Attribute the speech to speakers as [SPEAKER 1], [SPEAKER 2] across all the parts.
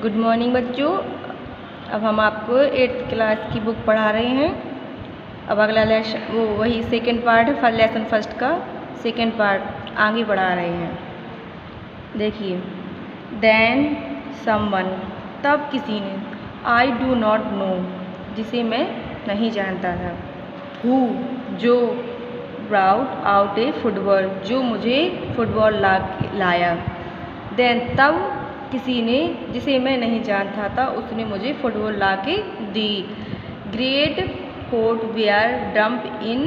[SPEAKER 1] Good morning बच्चों। अब हम आपको 8th क्लास की बुक पढ़ा रहे हैं। अब अगला लेसन वही सेकेंड पार्ट है, लेसन फर्स्ट का सेकेंड पार्ट आगे बढ़ा रहे हैं। देखिए, देन समवन, तब किसी ने, आई डू नॉट नो, जिसे मैं नहीं जानता था, हु, जो, ब्राउट आउट ए फुटबॉल, जो मुझे फुटबॉल लाया, देन तब किसी ने, जिसे मैं नहीं जानता था, उसने मुझे फुटबॉल ला के दी। Great coat were dump in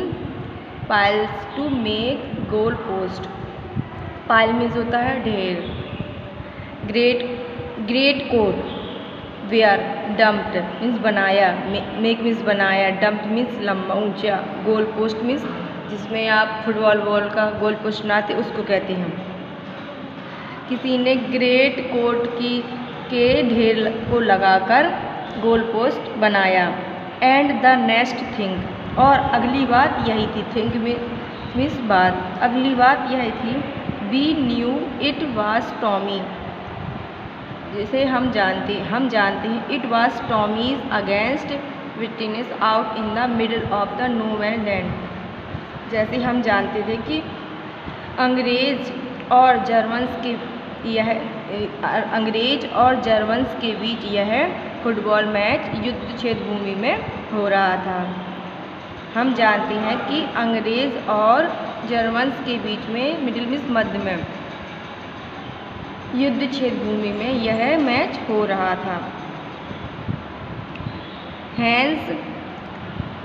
[SPEAKER 1] piles to make goal post. Pile means होता है ढेर। Great coat were dumped means बनाया, मेक मीन्स बनाया, डम्प मीन्स लंबा ऊंचा, गोल पोस्ट मीन्स जिसमें आप फुटबॉल बॉल का गोल पोस्ट बनाते उसको कहते हैं। किसी ने ग्रेट कोट के ढेर को लगाकर गोल पोस्ट बनाया। एंड द नेक्स्ट थिंग, और अगली बात यही थी। थिंक मीन्स बात, अगली बात यही थी। We knew it was Tommy, जैसे हम जानते हैं it was Tommies against witness out in the middle of the no man land. जैसे हम जानते थे कि अंग्रेज और जर्मन्स के बीच यह फुटबॉल मैच युद्ध क्षेत्र भूमि में हो रहा था। हम जानते हैं कि अंग्रेज और जर्मन्स के बीच में, मिडिल मीन्स मध्य में, युद्ध क्षेत्र भूमि में यह मैच हो रहा था। Hans,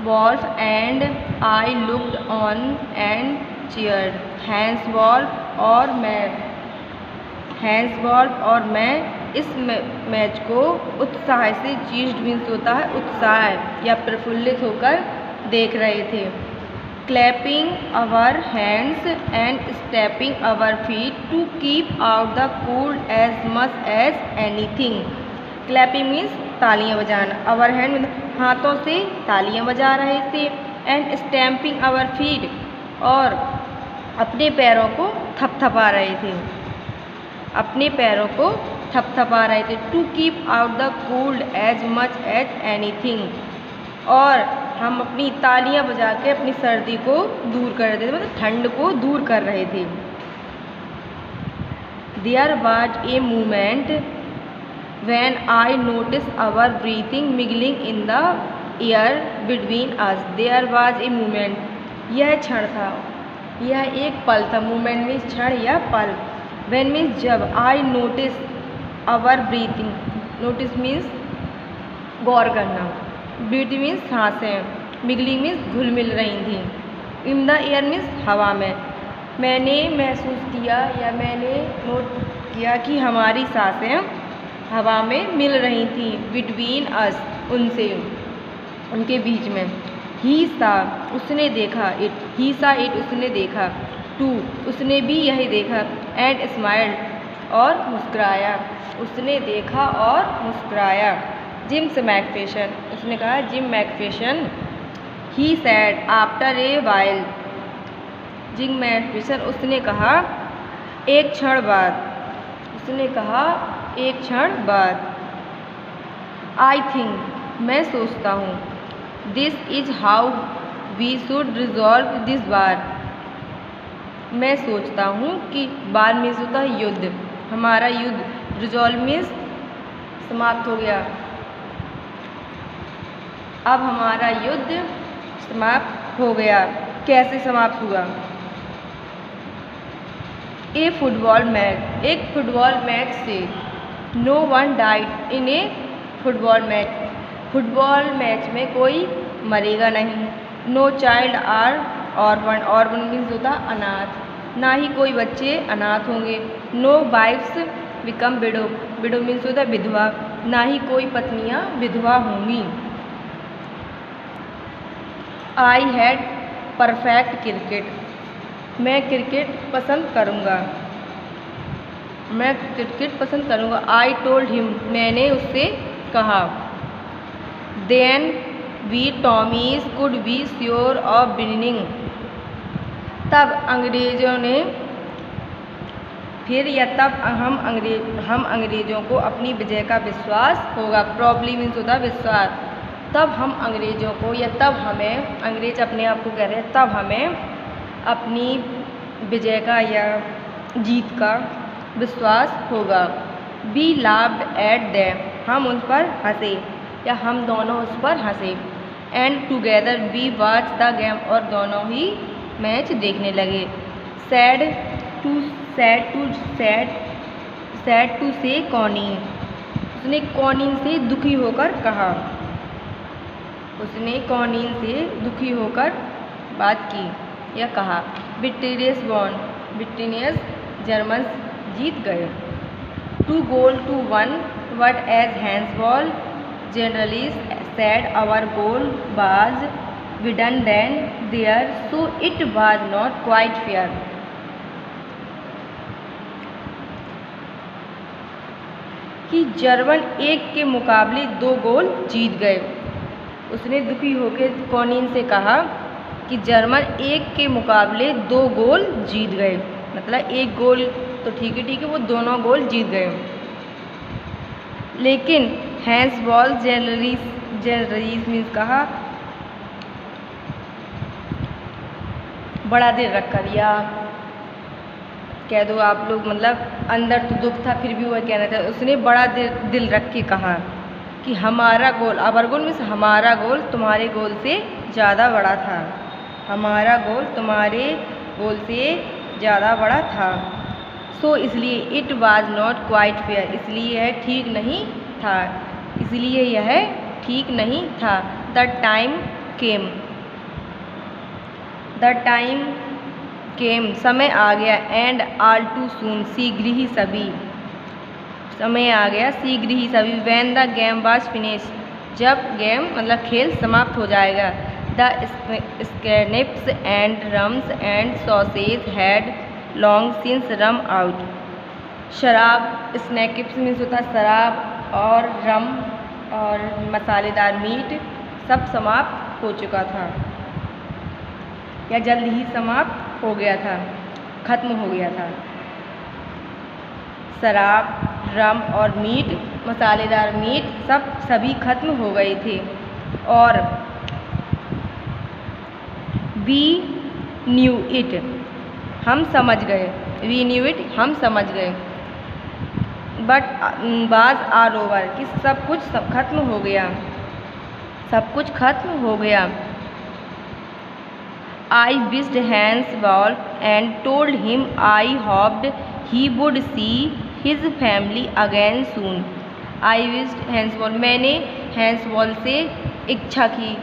[SPEAKER 1] Wolf and I looked on and cheered. Hans Wolf और मैं इस मैच को उत्साह से, चीज्ड मीन्स होता है उत्साह या प्रफुल्लित होकर देख रहे थे। Clapping our hands and stamping our feet to keep out the cold as much as anything. Clapping means तालियां बजाना, आवर हैंड हाथों से तालियां बजा रहे थे, एंड स्टैम्पिंग आवर फीट और अपने पैरों को थपथपा रहे थे, to keep out the cold as much as anything, और हम अपनी तालियां बजा के अपनी सर्दी को दूर कर रहे थे, मतलब ठंड को दूर कर रहे थे। There was a moment when I notice our breathing mingling in the air between us. There was a moment, यह क्षण था, यह एक पल था। मोमेंट मीन्स क्षण या पल। व्हेन मीन्स जब, I notice our breathing, notice means गौर करना, ब्रीथिंग मीन्स सांसें, मिगलिंग मीन्स घुल मिल रही थी, इन द एयर मीन्स हवा में। मैंने महसूस किया या मैंने नोट किया कि हमारी सांसें हवा में मिल रही थी। बिटवीन अस, उनसे, उनके बीच में। ही सा, उसने देखा, इट उसने देखा, टू, उसने भी यही देखा, एंड स्माइल्ड, और मुस्कुराया, उसने देखा और मुस्कुराया। जिम्स मैकफेशन, उसने कहा, Jim Macpherson. He said after a while, Jim Macpherson, उसने कहा एक क्षण बाद, आई थिंक, मैं सोचता हूँ, this is how we should resolve this war, मैं सोचता हूँ कि वार मीन्स होता है युद्ध, हमारा युद्ध, रिजॉल्व मीन्स समाप्त हो गया, अब हमारा युद्ध समाप्त हो गया। कैसे समाप्त हुआ? एक फुटबॉल मैच से। No one died in a football match में कोई मरेगा नहीं। No child are orphan means होता अनाथ, ना ही कोई बच्चे अनाथ होंगे। No wifes become widow means होता विधवा, ना ही कोई पत्नियां विधवा होंगी। आई हैड परफेक्ट क्रिकेट, मैं क्रिकेट पसंद करूँगा। आई टोल्ड हिम, मैंने उससे कहा। Then we Tommies could be sure of winning, तब अंग्रेजों ने फिर या तब हम अंग्रेज़ों को अपनी विजय का विश्वास होगा। प्रॉब्ली मीन्स होता है विश्वास। तब हम अंग्रेज़ों को या तब हमें, अंग्रेज अपने आप को कह रहे हैं, तब हमें अपनी विजय का या जीत का विश्वास होगा। वी लाफ्ड एट देम, हम उस पर हंसे या हम दोनों उस पर हंसे। And together we watch the game, और दोनों ही मैच देखने लगे। सैड टू से कॉनीन, उसने कॉनीन से दुखी होकर कहा। उसने कॉनीन से दुखी होकर बात की या कहा। ब्रिटेनियस वॉन, ब्रिटेनियस जर्मन जीत गए। 2 goal to 1, but as Hansball generally said, our goal was within then there, so it was not quite fair. कि जर्मन 1 के मुकाबले 2 गोल जीत गए। उसने दुखी होकर कॉनीन से कहा कि जर्मन 1 के मुकाबले 2 गोल जीत गए, मतलब 1 गोल तो ठीक है, वो दोनों गोल जीत गए। लेकिन हैंसबॉल जेनरलीज मीन्स कहा बड़ा दिल रखकर, या कह दो आप लोग, मतलब अंदर तो दुख था फिर भी वह कहना था। उसने बड़ा दिल रख के कहा कि हमारा गोल, आवर गोल मीन्स हमारा गोल तुम्हारे गोल से ज़्यादा बड़ा था। हमारा गोल तुम्हारे गोल से ज़्यादा बड़ा था। सो इसलिए it was not quite fair, इसलिए यह ठीक नहीं था, इसलिए यह ठीक नहीं था। द टाइम केम, समय आ गया। एंड ऑल टू सून, शीघ्र ही सभी, समय आ गया शीघ्र ही सभी। When the game was finish, जब गेम मतलब खेल समाप्त हो जाएगा। The schnapps and rums and sausage had long since run out. शराब, स्नैकिप्स मीन्स होता है शराब, और रम और मसालेदार मीट सब समाप्त हो चुका था, या जल्द ही समाप्त हो गया था, ख़त्म हो गया था। शराब, रम और मीट, मसालेदार मीट सभी ख़त्म हो गए थे। और वी न्यू इट, हम समझ गए। वी न्यू इट, हम समझ गए। बट वाज आल ओवर, कि सब खत्म हो गया, सब कुछ खत्म हो गया। I wished Hansball and told him I hoped he would see his family again soon. I wished Hansball, मैंने हैंसबॉल से इच्छा की,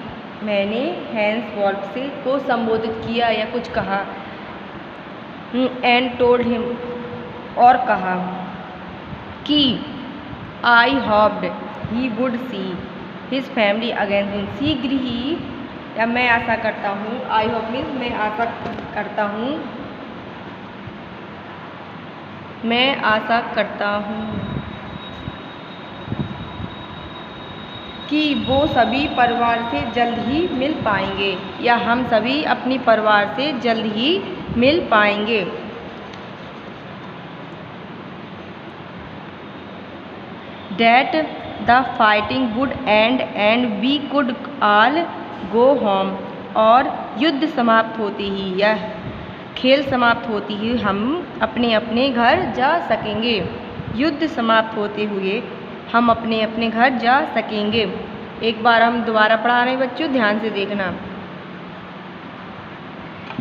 [SPEAKER 1] मैंने हैंसबॉल से को संबोधित किया या कुछ कहा। एंड टोल्ड हिम, और कहा कि I hoped he would see his family again soon, शीघ्र ही, या मैं आशा करता हूँ। आई होप मीन्स मैं आशा करता हूँ, मैं आशा करता हूँ कि वो सभी परिवार से जल्द ही मिल पाएंगे, या हम सभी अपनी परिवार से जल्द ही मिल पाएंगे। That the fighting would end and we could all go home, और युद्ध समाप्त होते ही, यह खेल समाप्त होती ही हम अपने अपने घर जा सकेंगे। युद्ध समाप्त होते हुए हम अपने अपने घर जा सकेंगे। एक बार हम दोबारा पढ़ा रहे हैं बच्चों, ध्यान से देखना।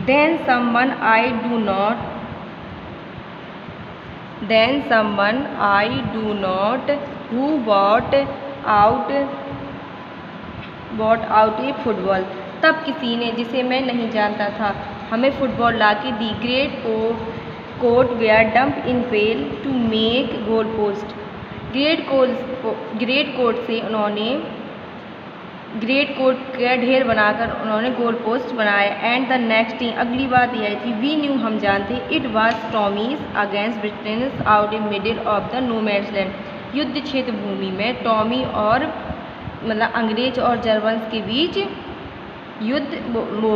[SPEAKER 1] Then someone I do not who bought out a football, तब किसी ने, जिसे मैं नहीं जानता था, हमें फुटबॉल ला के दी। Great coat were dump in pile to make goal post, great coat से उन्होंने, ग्रेट कोट का ढेर बनाकर उन्होंने गोल पोस्ट बनाया। एंड द नेक्स्ट थिंग, अगली बात यह थी, वी न्यू, हम जानते, it was Tommies against Britons out in middle of the no man's land, युद्ध क्षेत्र भूमि में टॉमी और मतलब अंग्रेज और जर्मन के बीच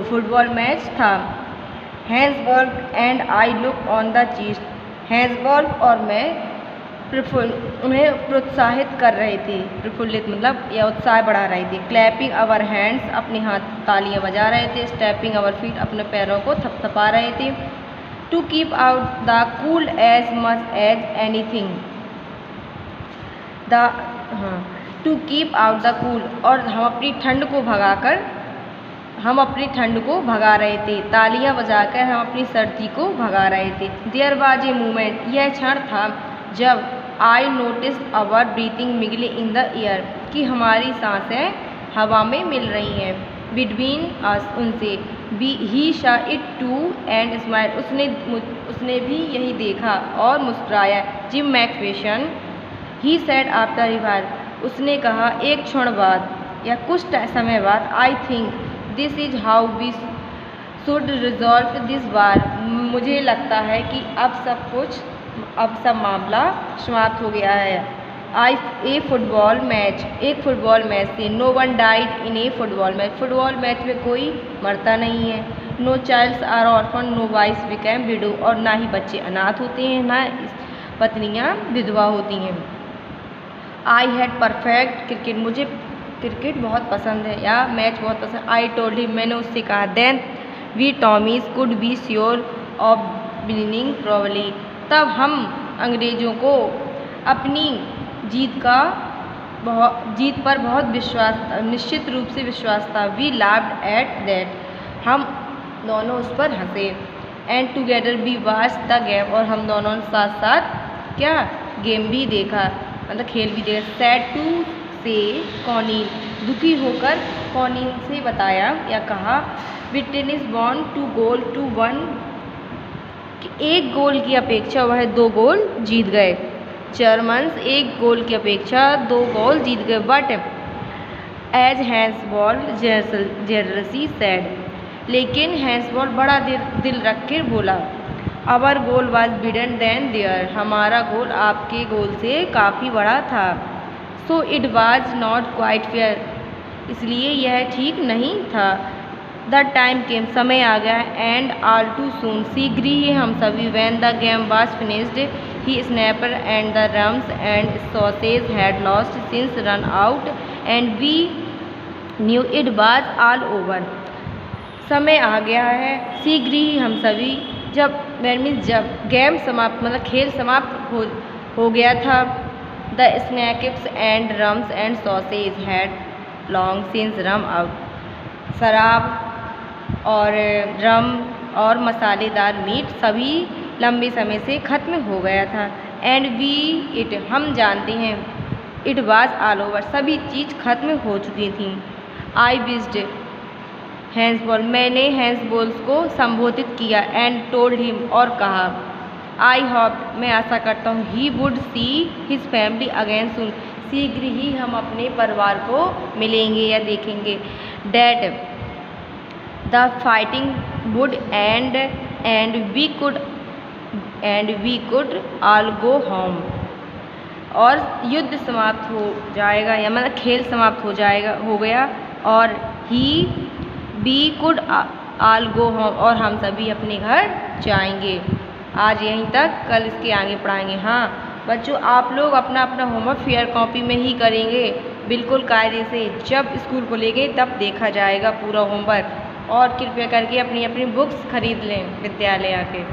[SPEAKER 1] फुटबॉल मैच था। Hansberg and I look on the cheese, Hansball और मैं उन्हें प्रोत्साहित कर रहे थे। प्रफुल्लित मतलब या उत्साह बढ़ा रहे थे। क्लैपिंग आवर हैंड्स, अपने हाथ तालियां बजा रहे थे। स्टेपिंग आवर फीट, अपने पैरों को थपथपा रहे थे। To keep out the cool as much as anything, to keep out the cool, और हम अपनी ठंड को भगा रहे थे। तालियां बजाकर हम अपनी सर्दी को भगा रहे थे। देयर वाज ए मोमेंट, यह क्षण था जब I notice our breathing mingling in the air, कि हमारी सांसें हवा में मिल रही हैं। बिटवीन अस, उनसे। ही शा इट टू एंड स्माइल, उसने भी यही देखा और मुस्कुराया। Jim Macpherson, he said after a while, उसने कहा एक क्षण बाद या कुछ समय बाद, I think this is how we should resolve this war, मुझे लगता है कि अब सब मामला समाप्त हो गया है। एक फुटबॉल मैच से, no one died in a football match में कोई मरता नहीं है। No childs are orphan, no wifes become widow, और ना ही बच्चे अनाथ होते हैं, ना पत्नियां विधवा होती हैं। आई हैड परफेक्ट क्रिकेट, मुझे क्रिकेट बहुत पसंद है या मैच बहुत पसंद। आई टोल्ड हिम, मैंने उससे कहा। Then we Tommies could be sure of winning probably, तब हम अंग्रेज़ों को अपनी जीत पर बहुत निश्चित रूप से विश्वास था। वी लाफ्ड एट दैट, हम दोनों उस पर हंसे। And together we watched the game, और हम दोनों ने साथ साथ क्या गेम भी देखा, मतलब खेल भी देखा। सैड टू से कॉनीन, दुखी होकर कॉनीन से बताया या कहा। Britain is born to goal two one, एक गोल की अपेक्षा वह 2 गोल जीत गए। जर्मन्स एक गोल की अपेक्षा 2 गोल जीत गए। But as Hansball Jersey said, लेकिन हैंसबॉल बड़ा दिल रख कर बोला। आवर गोल वाज बिडन देन देयर, हमारा गोल आपके गोल से काफ़ी बड़ा था। So it was not quite fair, इसलिए यह ठीक नहीं था। द टाइम केम, समय आ गया। एंड ऑल टू सून, शीघ्र ही हम सभी। When the game was finished, he schnapps and the rums and sausage had lost since run out and we knew it was all over, समय आ गया है, शीघ्र ही हम सभी। जब गेम समाप्त, मतलब खेल समाप्त हो गया था। The snacks and rums and sausage had long since run out, शराब और रम और मसालेदार मीट सभी लंबे समय से ख़त्म हो गया था। एंड वी इट, हम जानते हैं। इट वाज ऑल ओवर, सभी चीज़ खत्म हो चुकी थी। आई विज्ड हैंसबॉल, मैंने हैंसबॉल्स को संबोधित किया। एंड टोल्ड हिम, और कहा। आई होप, मैं आशा करता हूँ। He would see his family again soon, शीघ्र ही हम अपने परिवार को मिलेंगे या देखेंगे। That the fighting would end and we could all go home, और युद्ध समाप्त हो जाएगा या मतलब खेल समाप्त हो गया और we could all go home, और हम सभी अपने घर जाएंगे। आज यहीं तक, कल इसके आगे पढ़ाएंगे। हाँ बच्चों, आप लोग अपना अपना होमवर्क फेयर कॉपी में ही करेंगे, बिल्कुल कायदे से। जब स्कूल को लेंगे तब देखा जाएगा पूरा होमवर्क। और कृपया करके अपनी अपनी बुक्स खरीद लें विद्यालय आके।